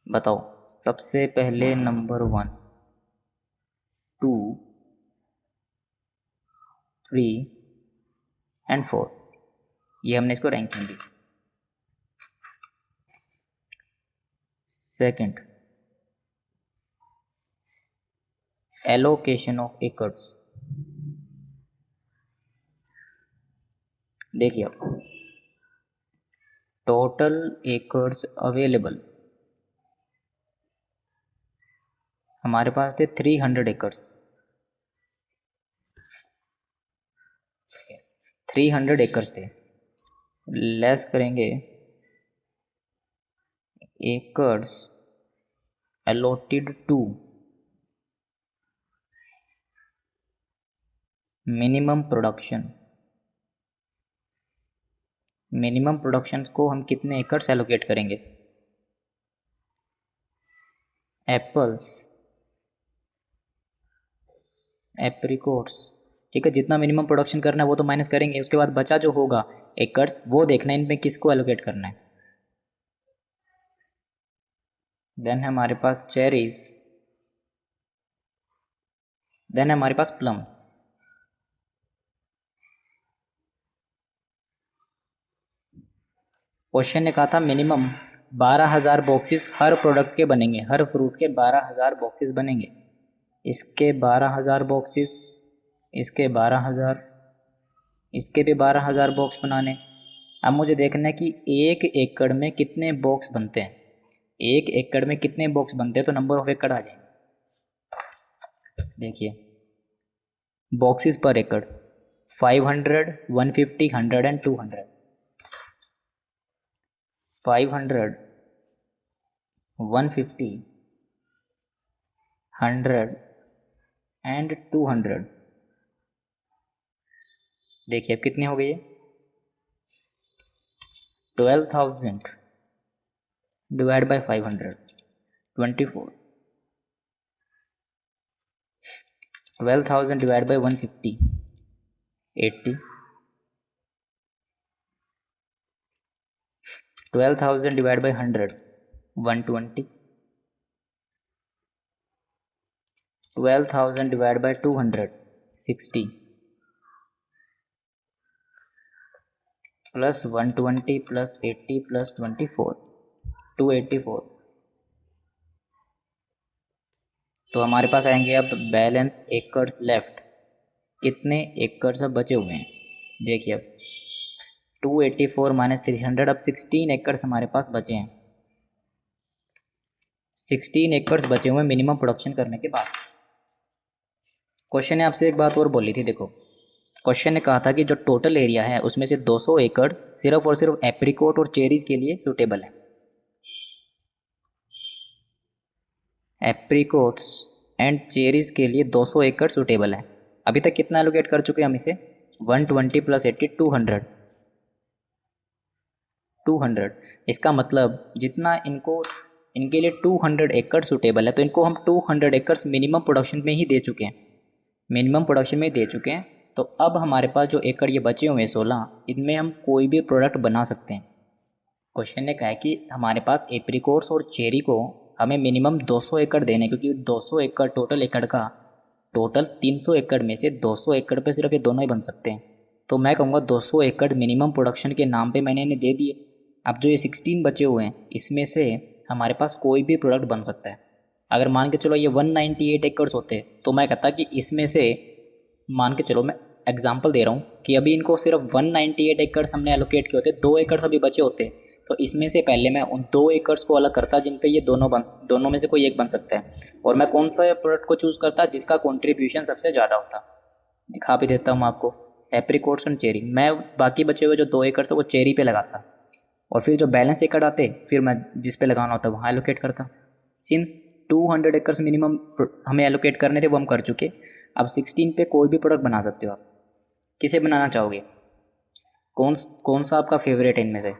बताओ सबसे पहले नंबर 1, 2, 3 एंड 4, ये हमने इसको ranking the. Second, allocation of acres. देखिए अब टोटल एकर्स अवेलेबल हमारे पास थे 300 एकर्स। 300 एकर्स थे। लेस करेंगे acres allotted to minimum production. Minimum production को हम कितने एकर्स एलोकेट करेंगे? एप्पल्स, एप्रिकॉट्स, ठीक है, जितना मिनिमम प्रोडक्शन करना है वो तो माइनस करेंगे, उसके बाद बचा जो होगा एकर्स वो देखना है इनमें किसको एलोकेट करना है। देन हमारे पास चेरीज, देन हमारे पास प्लम्स। क्वेश्चन ने कहा था मिनिमम 12,000 बॉक्सेस हर प्रोडक्ट के बनेंगे, हर फ्रूट के 12,000 बॉक्सेस बनेंगे। इसके 12,000 बॉक्सेस, इसके 12,000, इसके भी 12,000 बॉक्स बनाने। अब मुझे देखना है कि 1 एकड़ में कितने बॉक्स बनते हैं। 1 एकड़ में कितने बॉक्स बनते हैं तो नंबर ऑफ एकड़ आ जाएंगे। देखिए बॉक्सेस पर एकड़ 500, 150, 100 एंड 200। 500, 150, 100 एंड 200। देखिए अब कितने हो गए? 12,000 divide by 500, 24। 12,000 divide by 150, 80। 12,000 divide by 100, 120। 12,000 divide by 200, 60, plus 120 plus 80 plus 24, 284। तो हमारे पास आएंगे अब बैलेंस एकर्स लेफ्ट। कितने एकर्स अब बचे हुए हैं? देखिए अब 284 माइनस 300, अब 16 एकर्स हमारे पास बचे हैं। 16 एकर्स बचे हुए हैं मिनिमम प्रोडक्शन करने के बाद। क्वेश्चन ने आपसे एक बात और बोली थी, देखो क्वेश्चन ने कहा था कि जो टोटल एरिया है उसमें से 200 एकड़ सिर्फ और सिर्फ एप्रिकॉट और चेरीज के लिए सूटेबल है। एप्रिकॉट्स एंड चेरीज के लिए 200 एकड़ सूटेबल है। अभी तक कितना एलोकेट कर चुके हैं हम इसे? 120 प्लस 80, 200। 200, इसका मतलब जितना इनके लिए 200 एकड़ सूटेबल है तो इनको हम 200 एकड़ मिनिमम प्रोडक्शन में ही दे चुके हैं। मिनिमम प्रोडक्शन में दे चुके हैं तो अब हमारे पास जो एकड़ ये बचे हुए हैं 16, इनमें हम कोई भी प्रोडक्ट बना सकते हैं। क्वेश्चन ने कहा है कि हमारे पास एप्रिकॉट्स और चेरी को हमें मिनिमम 200 एकड़ देने, क्योंकि 200 एकड़ टोटल एकड़ का, टोटल 300 एकड़ में से 200 एकड़ पे सिर्फ ये दोनों ही बन सकते हैं। तो मैं कहूँगा 200 एकड़ मिनिमम प्रोडक्शन के नाम पे मैंने इन्हें दे दिए। अब जो ये 16 बचे हुए हैं इसमें से हमारे पास कोई भी प्रोडक्ट बन सकता है। अगर मान के चलो ये 198 एकड़ होते तो मैं कहता कि इसमें से, मान के चलो मैं एग्जांपल दे रहा हूँ कि अभी इनको सिर्फ 198 एकड़ हमने एलोकेट किए होते, 2 एकड़ अभी बचे होते, तो इसमें से पहले मैं उन 2 एकड़ को अलग करता जिन पे ये दोनों में से कोई एक बन सकता है, और मैं कौन सा प्रोडक्ट को चूज़ करता जिसका कॉन्ट्रीब्यूशन सबसे ज़्यादा होता। दिखा भी देता हूँ आपको, एप्रिकॉट्स और चेरी। मैं बाकी बचे हुए जो 2 एकड़ वो चेरी पे लगाता, और फिर जो बैलेंस एकड़ आते फिर मैं जिस पे लगाना होता वहाँ एलोकेट करता। सिंस 200 एकड़ मिनिमम हमें एलोकेट करने थे वो हम कर चुके। अब 16 पे कोई भी प्रोडक्ट बना सकते हो आप। किसे बनाना चाहोगे? कौन सा आपका फेवरेट है इनमें से?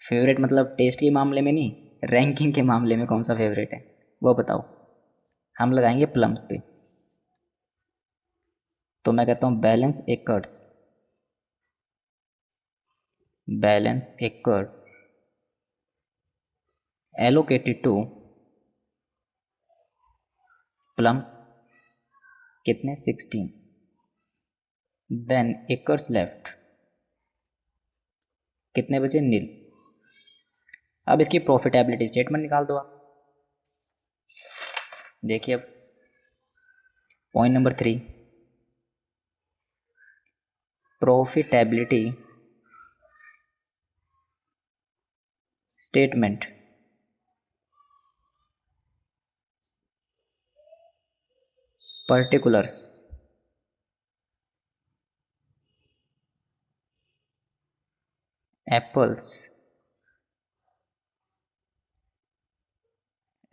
फेवरेट मतलब टेस्ट के मामले में नहीं, रैंकिंग के मामले में कौन सा फेवरेट है वो बताओ। हम लगाएंगे प्लम्स पे। तो मैं कहता हूँ बैलेंस एकर्स बैलेंस एकड़ एलोकेटेड टू प्लम्स कितने 16, देन एकर्स लेफ्ट कितने बचे नील। अब इसकी प्रॉफिटेबिलिटी स्टेटमेंट निकाल दो आप। देखिए अब point number 3, profitability statement. Particulars apples,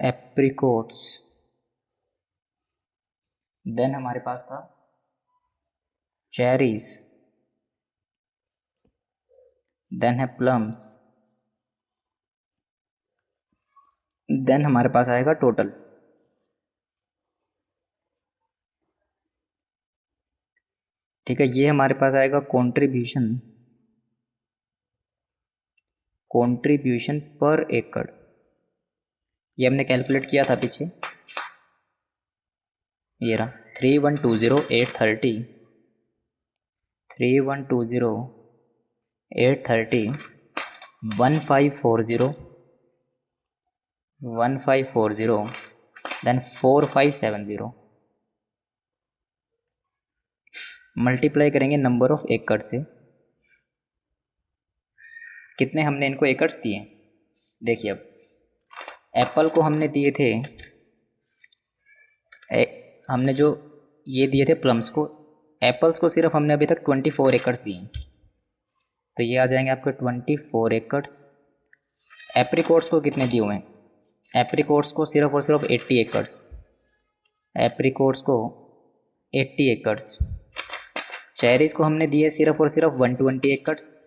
apricots, then हमारे पास था चेरीज, देन है प्लम्स, देन हमारे पास आएगा टोटल। ठीक है, ये हमारे पास आएगा कंट्रीब्यूशन पर एकड़। ये हमने कैलकुलेट किया था पीछे, ये रहा 3120,830, 3120,830, 1540, देन 4570। मल्टीप्लाई करेंगे नंबर ऑफ एकड़ से। कितने हमने इनको एकड़्स दिए, देखिए अब एप्पल को हमने दिए थे हमने जो ये दिए थे प्लम्स को, एप्पल्स को सिर्फ हमने अभी तक 24 एकड़्स दिए, तो ये आ जाएंगे आपके 24 एकड़्स। एप्रिकॉट्स को कितने दिए हुए हैं, एप्रिकॉट्स को सिर्फ और सिर्फ 80 एकड़्स, एप्रिकॉट्स को 80 एकड़्स। चेरीज को हमने दिए सिर्फ और सिर्फ 120 एकड़्स,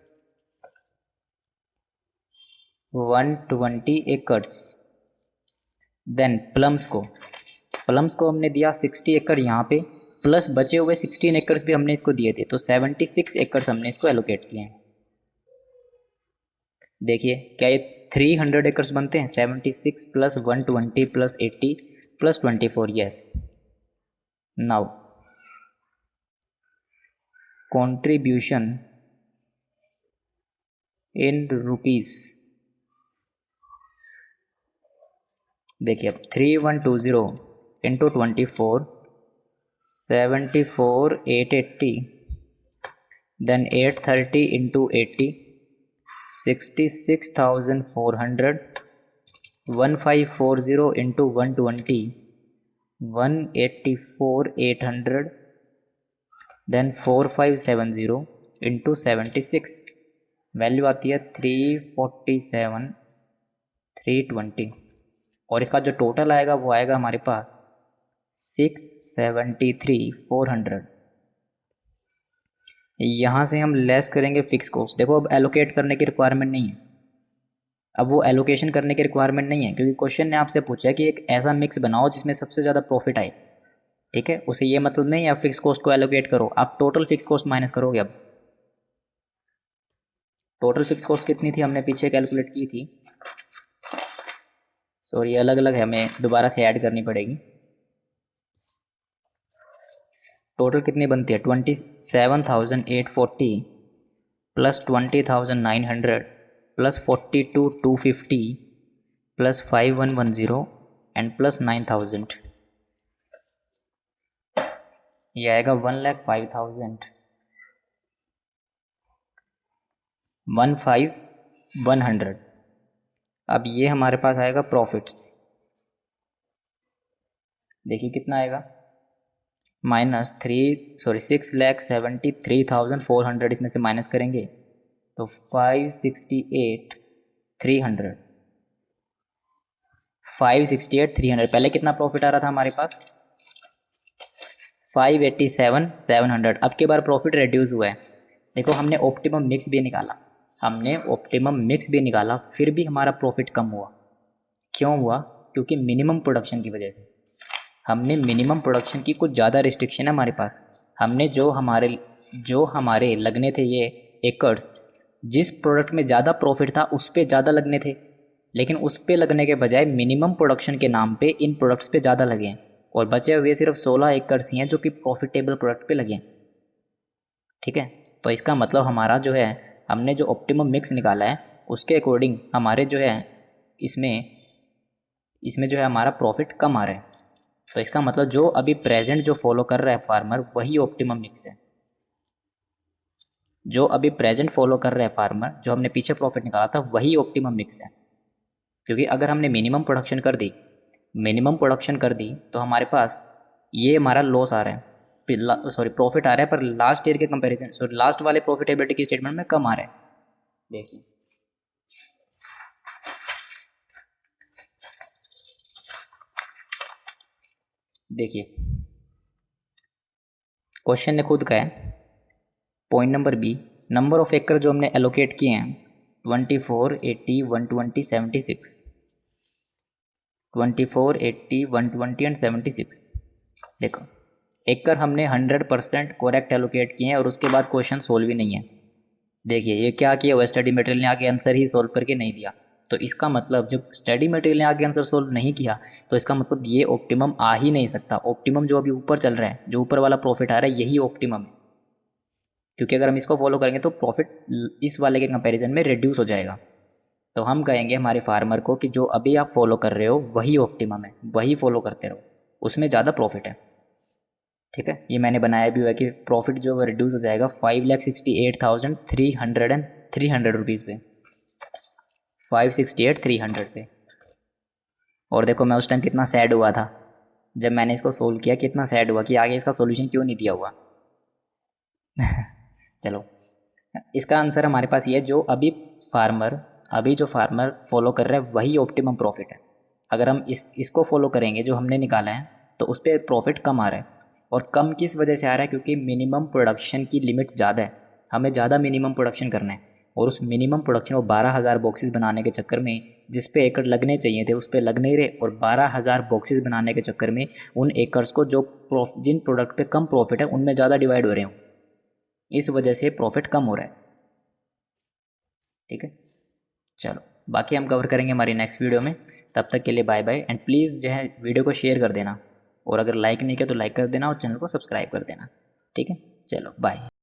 120 एकड़्स। देन प्लम्स को हमने दिया 60 एकड़ यहाँ पे, प्लस बचे हुए 16 एकड़्स भी हमने इसको दिए थे, तो 76 एकड़्स हमने इसको एलोकेट किए हैं। देखिए क्या ये 300 एकड़्स बनते हैं, 76 plus 120 plus 80 plus 24, yes. Now contribution in rupees, देखिए अब 3120 into 24, 74,880, then 830 into 80, 66,400, 1540 into 120, 184,800, then 4570 into 76, value आती है 347,320, और इसका जो टोटल आएगा वो आएगा हमारे पास 673,400। यहाँ से हम लेस करेंगे फिक्स कॉस्ट। देखो अब एलोकेट करने की रिक्वायरमेंट नहीं है, अब वो एलोकेशन करने की रिक्वायरमेंट नहीं है, क्योंकि क्वेश्चन ने आपसे पूछा कि एक ऐसा मिक्स बनाओ जिसमें सबसे ज़्यादा प्रॉफिट आए। ठीक है, उसे ये मतलब नहीं है आप फिक्स कॉस्ट को एलोकेट करो, आप टोटल फिक्स कॉस्ट माइनस करोगे। अब टोटल फिक्स कॉस्ट कितनी थी हमने पीछे कैलकुलेट की थी, सॉरी अलग अलग है, हमें दोबारा से ऐड करनी पड़ेगी। टोटल कितनी बनती है 27,840 plus 20,900 plus 42,250 plus 5,110 and plus 9,000, ये आएगा 1,05,000, 15,100। अब ये हमारे पास आएगा प्रॉफिट्स, देखिए कितना आएगा माइनस 6,73,400, इसमें से माइनस करेंगे तो 568,300, 568,300। पहले कितना प्रॉफिट आ रहा था हमारे पास 587,700। अब के बार प्रॉफिट रिड्यूस हुआ है। देखो हमने ऑप्टिमम मिक्स भी निकाला, फिर भी हमारा प्रॉफिट कम हुआ। क्यों हुआ, क्योंकि मिनिमम प्रोडक्शन की वजह से। हमने मिनिमम प्रोडक्शन की कुछ ज़्यादा रिस्ट्रिक्शन है हमारे पास, हमने जो हमारे लगने थे ये एकर्स, जिस प्रोडक्ट में ज़्यादा प्रॉफिट था उस पे ज़्यादा लगने थे, लेकिन उस पे लगने के बजाय मिनिमम प्रोडक्शन के नाम पे इन प्रोडक्ट्स पे ज़्यादा लगे हैं, और बचे हुए सिर्फ 16 एकर्स ही हैं जो कि प्रॉफिटेबल प्रोडक्ट पे लगे हैं। ठीक है, तो इसका मतलब हमारा जो है, हमने जो ऑप्टिमम मिक्स निकाला है उसके अकॉर्डिंग हमारे जो है इसमें जो है हमारा प्रॉफिट कम आ रहा है। तो इसका मतलब जो अभी प्रेजेंट जो फॉलो कर रहा है फार्मर वही ऑप्टिमम मिक्स है। जो अभी प्रेजेंट फॉलो कर रहा है फार्मर, जो हमने पीछे प्रॉफिट निकाला था वही ऑप्टिमम मिक्स है। क्योंकि अगर हमने मिनिमम प्रोडक्शन कर दी तो हमारे पास ये हमारा लॉस आ रहा है, प्रॉफिट आ रहा है, पर लास्ट ईयर के कंपैरिजन लास्ट वाले प्रॉफिटेबिलिटी की स्टेटमेंट में कम आ रहा है। देखिए क्वेश्चन ने खुद कहा है, point number B, number of एकड़ जो हमने एलोकेट किए हैं 24, 80, 120, 76, 24, 80, 120 एंड 76। देखो एकड़ हमने 100% करेक्ट एलोकेट किए हैं और उसके बाद क्वेश्चन सोल्व ही नहीं है। देखिए ये क्या किया हुआ, स्टडी मटेरियल ने आगे आंसर ही सोल्व करके नहीं दिया। तो इसका मतलब जब स्टडी मटेरियल ने आगे आंसर सोल्व नहीं किया तो इसका मतलब ये ऑप्टिमम आ ही नहीं सकता। ऑप्टिमम जो अभी ऊपर चल रहा है, जो ऊपर वाला प्रॉफिट आ रहा है, यही ऑप्टिमम है। क्योंकि अगर हम इसको फॉलो करेंगे तो प्रॉफिट इस वाले के कंपैरिजन में रिड्यूस हो जाएगा। तो हम कहेंगे हमारे फार्मर को कि जो अभी आप फॉलो कर रहे हो वही ऑप्टिमम है, वही फॉलो करते रहो, उसमें ज़्यादा प्रॉफिट है। ठीक है, ये मैंने बनाया भी हुआ है कि प्रॉफिट जो रिड्यूस हो जाएगा 5,68,300 रुपीज़ पे, 568,300 पे। और देखो मैं उस टाइम कितना सैड हुआ था जब मैंने इसको सोल्व किया, कितना सैड हुआ कि आगे इसका सॉल्यूशन क्यों नहीं दिया हुआ। चलो इसका आंसर हमारे पास ये है, जो अभी जो फार्मर फॉलो कर रहा है वही ऑप्टिमम प्रॉफिट है। अगर हम इसको फॉलो करेंगे जो हमने निकाला है तो उस पर प्रॉफिट कम आ रहा है। और कम किस वजह से आ रहा है, क्योंकि मिनिमम प्रोडक्शन की लिमिट ज़्यादा है, हमें ज़्यादा मिनिमम प्रोडक्शन करना है, और उस मिनिमम प्रोडक्शन को 12,000 बॉक्सेस बनाने के चक्कर में जिस पे एकड़ लगने चाहिए थे उस पे लग नहीं रहे, और 12,000 बॉक्सेस बनाने के चक्कर में उन एकर्स को जिन प्रोडक्ट पे कम प्रॉफिट है उनमें ज़्यादा डिवाइड हो रहे हो, इस वजह से प्रॉफिट कम हो रहा है। ठीक है, चलो बाकी हम कवर करेंगे हमारी नेक्स्ट वीडियो में। तब तक के लिए बाय बाय, एंड प्लीज़ जो है वीडियो को शेयर कर देना, और अगर लाइक नहीं किया तो लाइक कर देना और चैनल को सब्सक्राइब कर देना। ठीक है, चलो बाय।